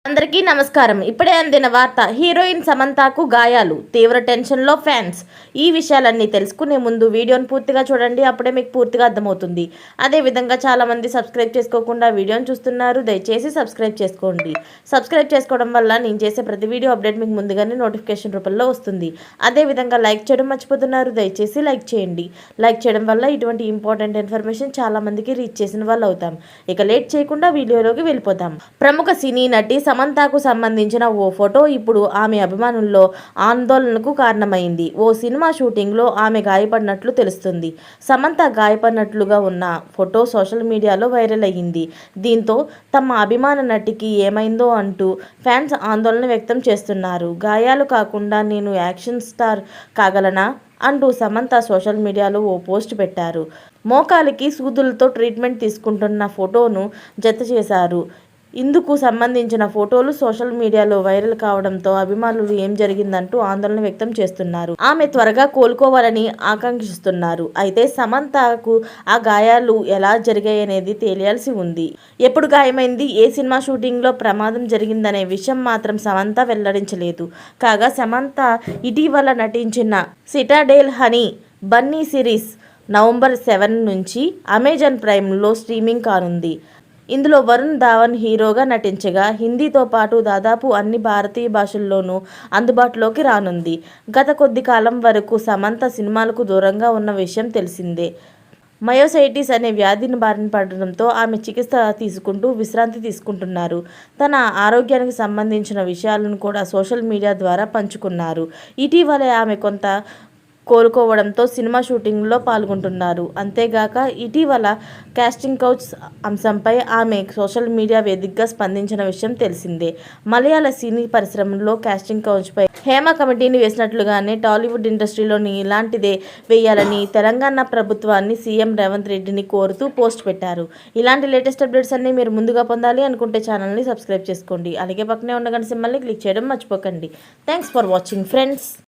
అందరికీ నమస్కారం. ఇప్పుడే అందిన వార్త. హీరోయిన్ సమంతకు గాయాలు, తీవ్ర టెన్షన్లో ఫ్యాన్స్. ఈ విషయాలన్నీ తెలుసుకునే ముందు వీడియోని పూర్తిగా చూడండి, అప్పుడే మీకు పూర్తిగా అర్థమవుతుంది. అదేవిధంగా చాలామంది సబ్స్క్రైబ్ చేసుకోకుండా వీడియోని చూస్తున్నారు, దయచేసి సబ్స్క్రైబ్ చేసుకోండి. సబ్స్క్రైబ్ చేసుకోవడం వల్ల నేను చేసే ప్రతి వీడియో అప్డేట్ మీకు ముందుగానే నోటిఫికేషన్ రూపంలో వస్తుంది. అదేవిధంగా లైక్ చేయడం మర్చిపోతున్నారు, దయచేసి లైక్ చేయండి. లైక్ చేయడం వల్ల ఇటువంటి ఇంపార్టెంట్ ఇన్ఫర్మేషన్ చాలామందికి రీచ్ చేసిన వాళ్ళు అవుతాం. ఇక లేట్ చేయకుండా వీడియోలోకి వెళ్ళిపోతాం. ప్రముఖ సినీ నటి సమంతకు సంబంధించిన ఓ ఫోటో ఇప్పుడు ఆమె అభిమానుల్లో ఆందోళనకు కారణమైంది. ఓ సినిమా షూటింగ్లో ఆమె గాయపడినట్లు తెలుస్తుంది. సమంత గాయపడినట్లుగా ఉన్న ఫోటో సోషల్ మీడియాలో వైరల్ అయ్యింది. దీంతో తమ అభిమాన నటికి ఏమైందో అంటూ ఫ్యాన్స్ ఆందోళన వ్యక్తం చేస్తున్నారు. గాయాలు కాకుండా నేను యాక్షన్ స్టార్ కాగలనా అంటూ సమంత సోషల్ మీడియాలో ఓ పోస్ట్ పెట్టారు. మోకాలికి సూదులతో ట్రీట్మెంట్ తీసుకుంటున్న ఫోటోను జత చేశారు. ఇందుకు సంబంధించిన ఫోటోలు సోషల్ మీడియాలో వైరల్ కావడంతో అభిమానులు ఏం జరిగిందంటూ ఆందోళన వ్యక్తం చేస్తున్నారు. ఆమె త్వరగా కోలుకోవాలని ఆకాంక్షిస్తున్నారు. అయితే సమంతకు ఆ గాయాలు ఎలా జరిగాయనేది తెలియాల్సి ఉంది. ఎప్పుడు గాయమైంది, ఏ సినిమా షూటింగ్లో ప్రమాదం జరిగిందనే విషయం మాత్రం సమంత వెల్లడించలేదు. కాగా సమంత ఇటీవల నటించిన Citadel honey Bunny series November 7 నుంచి అమెజాన్ ప్రైమ్లో స్ట్రీమింగ్ కానుంది. ఇందులో వరుణ్ ధావన్ హీరోగా నటించగా హిందీతో పాటు దాదాపు అన్ని భారతీయ భాషల్లోనూ అందుబాటులోకి రానుంది. గత కొద్ది కాలం వరకు సమంత సినిమాలకు దూరంగా ఉన్న విషయం తెలిసిందే. మయోసైటిస్ అనే వ్యాధిని బారిన పడడంతో ఆమె చికిత్స తీసుకుంటూ విశ్రాంతి తీసుకుంటున్నారు. తన ఆరోగ్యానికి సంబంధించిన విషయాలను కూడా సోషల్ మీడియా ద్వారా పంచుకున్నారు. ఇటీవలే ఆమె కొంత కోలుకోవడంతో సినిమా షూటింగ్లో పాల్గొంటున్నారు. అంతేగాక ఇటీవల కాస్టింగ్ కౌచ్ అంశంపై ఆమె సోషల్ మీడియా వేదికగా స్పందించిన విషయం తెలిసిందే. మలయాళ సినీ పరిశ్రమలో కాస్టింగ్ కౌచ్పై హేమ కమిటీని వేసినట్లుగానే టాలీవుడ్ ఇండస్ట్రీలోని ఇలాంటిదే వేయాలని తెలంగాణ ప్రభుత్వాన్ని సీఎం రేవంత్ రెడ్డిని కోరుతూ పోస్ట్ పెట్టారు. ఇలాంటి లేటెస్ట్ అప్డేట్స్ అన్ని మీరు ముందుగా పొందాలి అనుకుంటే ఛానల్ని సబ్స్క్రైబ్ చేసుకోండి. అలాగే పక్కనే ఉన్న గంట సింబల్ని క్లిక్ చేయడం మర్చిపోకండి. Thanks for watching friends.